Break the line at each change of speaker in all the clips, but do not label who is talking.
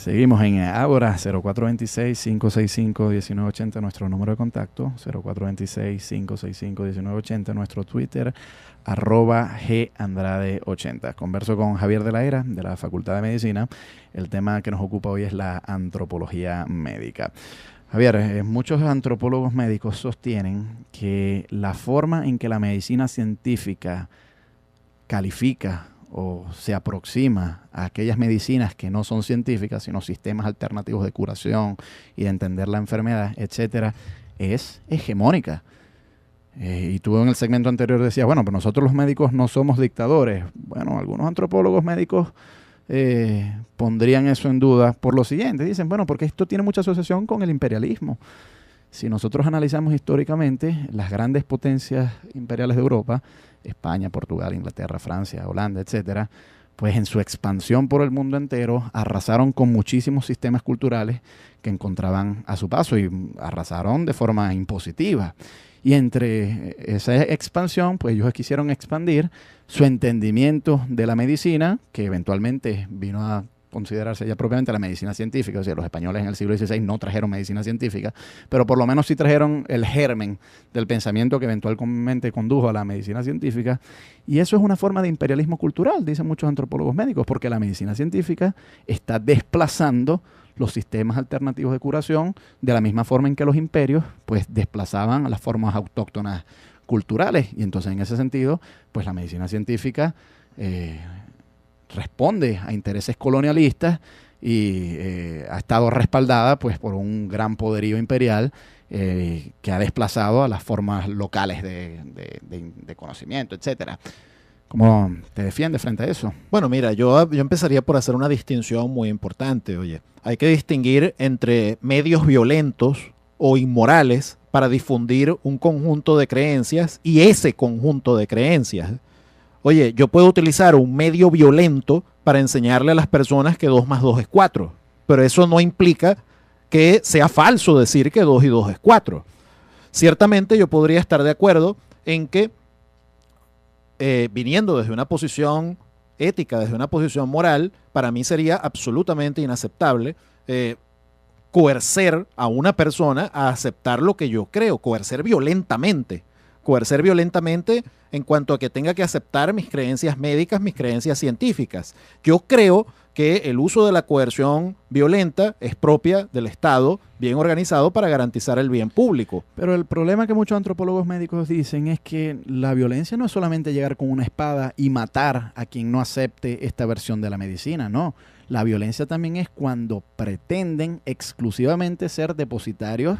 Seguimos en Ágora, 0426-565-1980, nuestro número de contacto, 0426-565-1980, nuestro Twitter, @Gandrade80. Converso con Javier de la Era, de la Facultad de Medicina. El tema que nos ocupa hoy es la antropología médica. Javier, muchos antropólogos médicos sostienen que la forma en que la medicina científica califica o se aproxima a aquellas medicinas que no son científicas, sino sistemas alternativos de curación y de entender la enfermedad, etcétera, es hegemónica. Y tú en el segmento anterior decías, bueno, pero nosotros los médicos no somos dictadores. Bueno, algunos antropólogos médicos pondrían eso en duda por lo siguiente. Dicen, bueno, porque esto tiene mucha asociación con el imperialismo. Si nosotros analizamos históricamente las grandes potencias imperiales de Europa, España, Portugal, Inglaterra, Francia, Holanda, etcétera, pues en su expansión por el mundo entero arrasaron con muchísimos sistemas culturales que encontraban a su paso y arrasaron de forma impositiva. Y entre esa expansión, pues ellos quisieron expandir su entendimiento de la medicina, que eventualmente vino a considerarse ya propiamente la medicina científica. O sea, los españoles en el siglo XVI no trajeron medicina científica, pero por lo menos sí trajeron el germen del pensamiento que eventualmente condujo a la medicina científica. Y eso es una forma de imperialismo cultural, dicen muchos antropólogos médicos, porque la medicina científica está desplazando los sistemas alternativos de curación de la misma forma en que los imperios pues desplazaban las formas autóctonas culturales. Y entonces en ese sentido, pues la medicina científica responde a intereses colonialistas y ha estado respaldada pues por un gran poderío imperial que ha desplazado a las formas locales de conocimiento, etcétera. ¿Cómo te defiendes frente a eso?
Bueno, mira, yo empezaría por hacer una distinción muy importante. Oye, hay que distinguir entre medios violentos o inmorales para difundir un conjunto de creencias y ese conjunto de creencias. Oye, yo puedo utilizar un medio violento para enseñarle a las personas que 2 más 2 es 4, pero eso no implica que sea falso decir que 2 y 2 es 4. Ciertamente yo podría estar de acuerdo en que viniendo desde una posición ética, desde una posición moral, para mí sería absolutamente inaceptable coercer a una persona a aceptar lo que yo creo, coercer violentamente en cuanto a que tenga que aceptar mis creencias médicas, mis creencias científicas. Yo creo que el uso de la coerción violenta es propia del Estado bien organizado para garantizar el bien público.
Pero el problema que muchos antropólogos médicos dicen es que la violencia no es solamente llegar con una espada y matar a quien no acepte esta versión de la medicina, no. La violencia también es cuando pretenden exclusivamente ser depositarios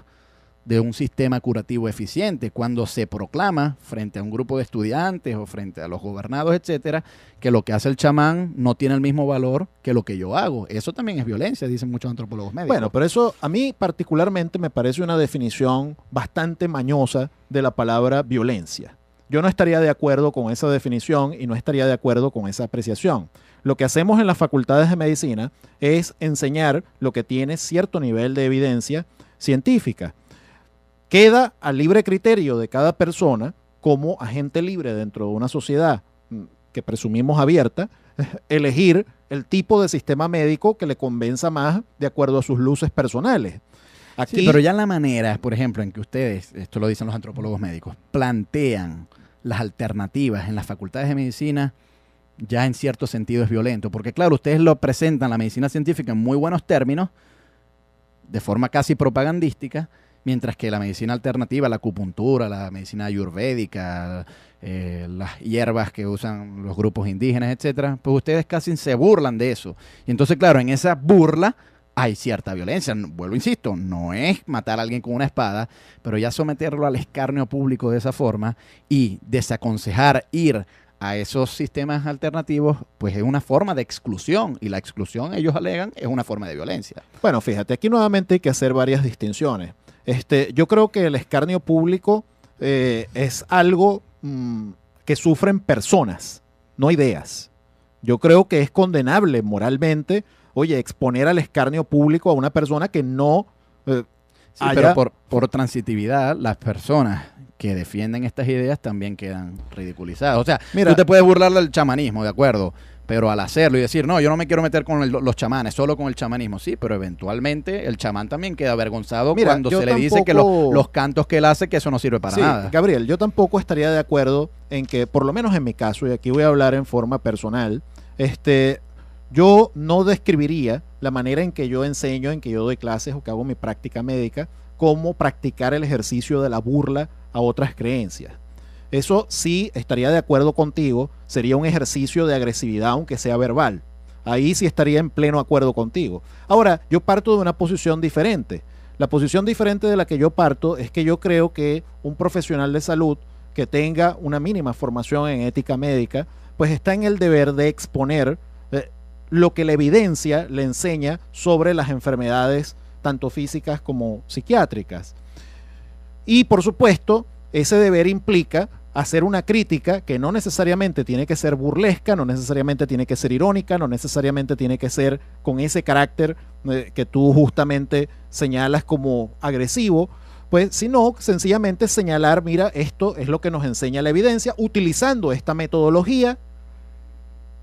de un sistema curativo eficiente, cuando se proclama frente a un grupo de estudiantes o frente a los gobernados, etcétera, que lo que hace el chamán no tiene el mismo valor que lo que yo hago. Eso también es violencia, dicen muchos antropólogos médicos.
Bueno, pero eso a mí particularmente me parece una definición bastante mañosa de la palabra violencia. Yo no estaría de acuerdo con esa definición y no estaría de acuerdo con esa apreciación. Lo que hacemos en las facultades de medicina es enseñar lo que tiene cierto nivel de evidencia científica. Queda al libre criterio de cada persona, como agente libre dentro de una sociedad que presumimos abierta, elegir el tipo de sistema médico que le convenza más de acuerdo a sus luces personales.
Aquí, sí, pero ya en la manera, por ejemplo, en que ustedes, esto lo dicen los antropólogos médicos, plantean las alternativas en las facultades de medicina, ya en cierto sentido es violento. Porque claro, ustedes lo presentan, la medicina científica, en muy buenos términos, de forma casi propagandística, mientras que la medicina alternativa, la acupuntura, la medicina ayurvédica, las hierbas que usan los grupos indígenas, etcétera, pues ustedes casi se burlan de eso. Y entonces, claro, en esa burla hay cierta violencia. Vuelvo, insisto, no es matar a alguien con una espada, pero ya someterlo al escarnio público de esa forma y desaconsejar ir a esos sistemas alternativos, pues es una forma de exclusión, y la exclusión, ellos alegan, es una forma de violencia.
Bueno, fíjate, aquí nuevamente hay que hacer varias distinciones. Yo creo que el escarnio público es algo que sufren personas, no ideas. Yo creo que es condenable moralmente, oye, exponer al escarnio público a una persona que no
sí, pero por transitividad, las personas que defienden estas ideas también quedan ridiculizadas. O sea, mira, tú te puedes burlar del chamanismo, de acuerdo, Pero al hacerlo y decir, no, yo no me quiero meter con los chamanes, solo con el chamanismo, sí, pero eventualmente el chamán también queda avergonzado cuando se le dice que los cantos que él hace, que eso no sirve para nada.
Gabriel, yo tampoco estaría de acuerdo en que, por lo menos en mi caso, y aquí voy a hablar en forma personal, yo no describiría la manera en que yo enseño, en que yo doy clases o que hago mi práctica médica, como practicar el ejercicio de la burla a otras creencias. Eso sí estaría de acuerdo contigo, sería un ejercicio de agresividad, aunque sea verbal. Ahí sí estaría en pleno acuerdo contigo. Ahora, yo parto de una posición diferente. La posición diferente de la que yo parto es que yo creo que un profesional de salud que tenga una mínima formación en ética médica, pues está en el deber de exponer lo que la evidencia le enseña sobre las enfermedades, tanto físicas como psiquiátricas. Y por supuesto, ese deber implica hacer una crítica que no necesariamente tiene que ser burlesca, no necesariamente tiene que ser irónica, no necesariamente tiene que ser con ese carácter que tú justamente señalas como agresivo, pues sino sencillamente señalar, mira, esto es lo que nos enseña la evidencia, utilizando esta metodología,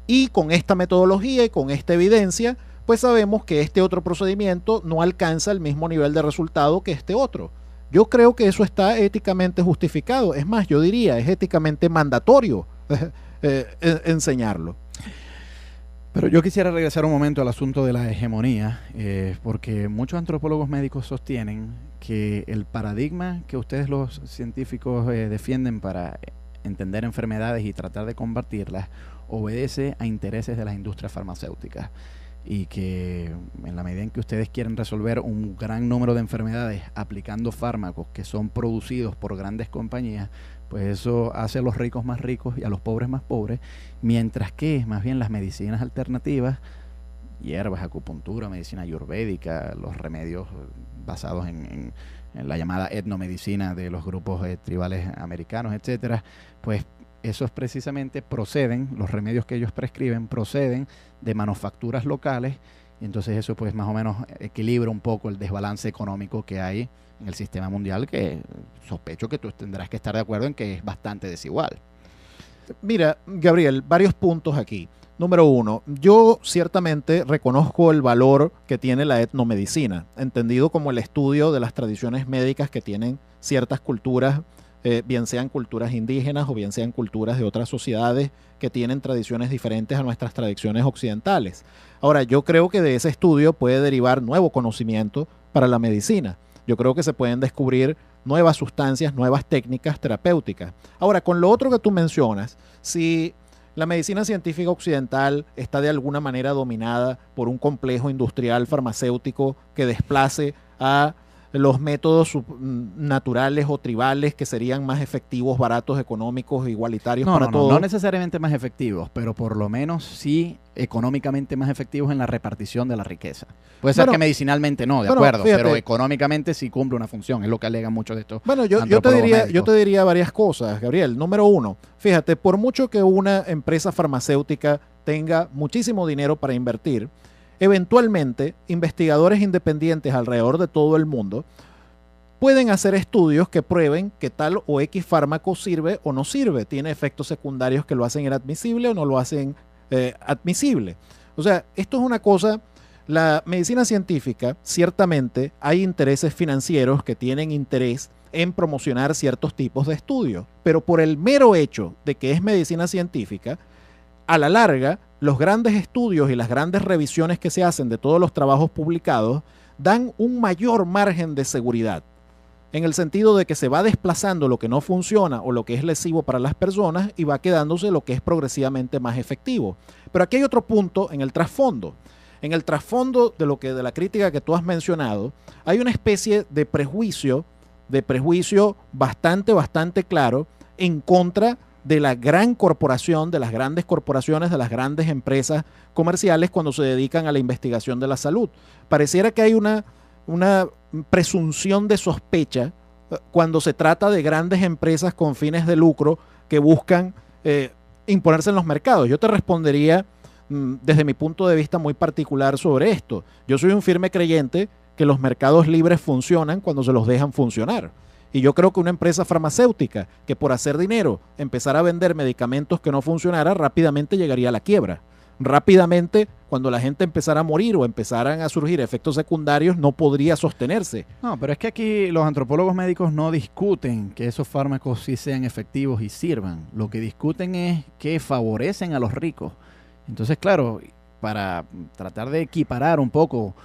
y con esta metodología y con esta evidencia, pues sabemos que este otro procedimiento no alcanza el mismo nivel de resultado que este otro. Yo creo que eso está éticamente justificado. Es más, yo diría, es éticamente mandatorio enseñarlo.
Pero yo quisiera regresar un momento al asunto de la hegemonía, porque muchos antropólogos médicos sostienen que el paradigma que ustedes los científicos defienden para entender enfermedades y tratar de combatirlas obedece a intereses de las industrias farmacéuticas, y que en la medida en que ustedes quieren resolver un gran número de enfermedades aplicando fármacos que son producidos por grandes compañías, pues eso hace a los ricos más ricos y a los pobres más pobres, mientras que más bien las medicinas alternativas, hierbas, acupuntura, medicina ayurvédica, los remedios basados en la llamada etnomedicina de los grupos tribales americanos, etcétera, pues esos precisamente proceden, los remedios que ellos prescriben proceden de manufacturas locales, y entonces eso pues más o menos equilibra un poco el desbalance económico que hay en el sistema mundial, que sospecho que tú tendrás que estar de acuerdo en que es bastante desigual.
Mira, Gabriel, varios puntos aquí. Número uno, yo ciertamente reconozco el valor que tiene la etnomedicina, entendido como el estudio de las tradiciones médicas que tienen ciertas culturas, bien sean culturas indígenas o bien sean culturas de otras sociedades que tienen tradiciones diferentes a nuestras tradiciones occidentales. Ahora, yo creo que de ese estudio puede derivar nuevo conocimiento para la medicina. Yo creo que se pueden descubrir nuevas sustancias, nuevas técnicas terapéuticas. Ahora, con lo otro que tú mencionas, si la medicina científica occidental está de alguna manera dominada por un complejo industrial farmacéutico que desplace a los métodos naturales o tribales que serían más efectivos, baratos, económicos, igualitarios para todos.
No necesariamente más efectivos, pero por lo menos sí económicamente más efectivos en la repartición de la riqueza. Puede ser que medicinalmente no, de acuerdo, fíjate, pero económicamente sí cumple una función, es lo que alegan muchos de estos.
Bueno, yo te diría varias cosas, Gabriel. Número uno, fíjate, por mucho que una empresa farmacéutica tenga muchísimo dinero para invertir, eventualmente, investigadores independientes alrededor de todo el mundo pueden hacer estudios que prueben que tal o X fármaco sirve o no sirve, tiene efectos secundarios que lo hacen inadmisible o no lo hacen admisible. O sea, esto es una cosa, la medicina científica, ciertamente hay intereses financieros que tienen interés en promocionar ciertos tipos de estudios, pero por el mero hecho de que es medicina científica, a la larga, los grandes estudios y las grandes revisiones que se hacen de todos los trabajos publicados dan un mayor margen de seguridad, en el sentido de que se va desplazando lo que no funciona o lo que es lesivo para las personas y va quedándose lo que es progresivamente más efectivo. Pero aquí hay otro punto en el trasfondo. En el trasfondo de la crítica que tú has mencionado, hay una especie de prejuicio bastante claro en contra de la gran corporación, de las grandes corporaciones, de las grandes empresas comerciales cuando se dedican a la investigación de la salud. Pareciera que hay una presunción de sospecha cuando se trata de grandes empresas con fines de lucro que buscan imponerse en los mercados. Yo te respondería desde mi punto de vista muy particular sobre esto. Yo soy un firme creyente que los mercados libres funcionan cuando se los dejan funcionar. Y yo creo que una empresa farmacéutica que por hacer dinero empezara a vender medicamentos que no funcionara rápidamente llegaría a la quiebra. rápidamente, cuando la gente empezara a morir o empezaran a surgir efectos secundarios, no podría sostenerse.
No, pero es que aquí los antropólogos médicos no discuten que esos fármacos sí sean efectivos y sirvan. Lo que discuten es que favorecen a los ricos. Entonces, claro, para tratar de equiparar un poco,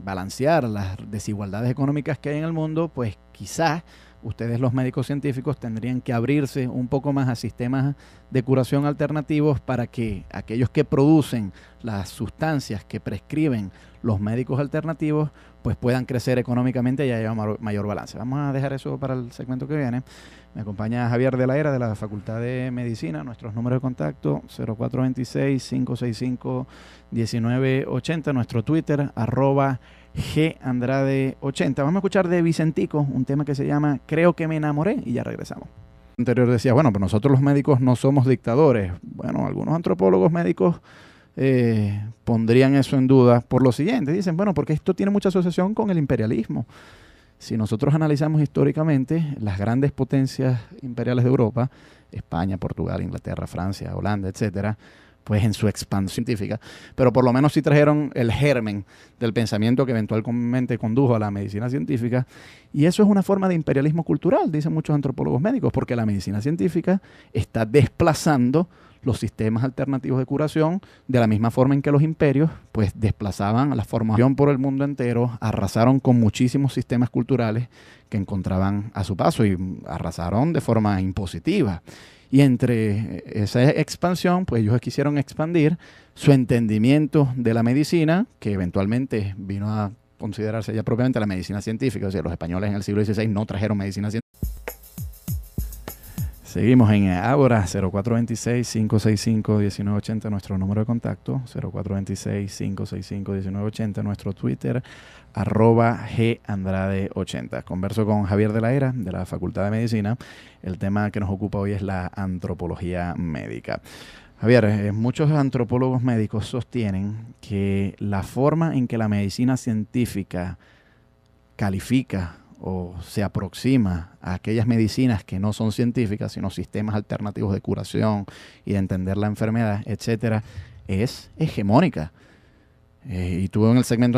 balancear las desigualdades económicas que hay en el mundo, pues quizás ustedes los médicos científicos tendrían que abrirse un poco más a sistemas de curación alternativos para que aquellos que producen las sustancias que prescriben los médicos alternativos pues puedan crecer económicamente y haya mayor balance. Vamos a dejar eso para el segmento que viene. Me acompaña Javier de la Era de la Facultad de Medicina. Nuestros números de contacto 0426-565-1980, nuestro Twitter @GAndrade80. Vamos a escuchar de Vicentico un tema que se llama Creo que me enamoré y ya regresamos. Anterior decía, bueno, pero nosotros los médicos no somos dictadores. Bueno, algunos antropólogos médicos pondrían eso en duda por lo siguiente. Dicen, bueno, porque esto tiene mucha asociación con el imperialismo. Si nosotros analizamos históricamente las grandes potencias imperiales de Europa, España, Portugal, Inglaterra, Francia, Holanda, etcétera, pues en su expansión científica, pero por lo menos sí trajeron el germen del pensamiento que eventualmente condujo a la medicina científica, y eso es una forma de imperialismo cultural, dicen muchos antropólogos médicos, porque la medicina científica está desplazando los sistemas alternativos de curación de la misma forma en que los imperios pues desplazaban la formación por el mundo entero, arrasaron con muchísimos sistemas culturales que encontraban a su paso y arrasaron de forma impositiva. Y entre esa expansión, pues ellos quisieron expandir su entendimiento de la medicina, que eventualmente vino a considerarse ya propiamente la medicina científica. O sea, los españoles en el siglo XVI no trajeron medicina científica. Seguimos en Ágora, 0426-565-1980, nuestro número de contacto, 0426-565-1980, nuestro Twitter, @GAndrade80. Converso con Javier de la Era, de la Facultad de Medicina. El tema que nos ocupa hoy es la antropología médica. Javier, muchos antropólogos médicos sostienen que la forma en que la medicina científica califica o se aproxima a aquellas medicinas que no son científicas, sino sistemas alternativos de curación y de entender la enfermedad, etcétera, es hegemónica. Y tú en el segmento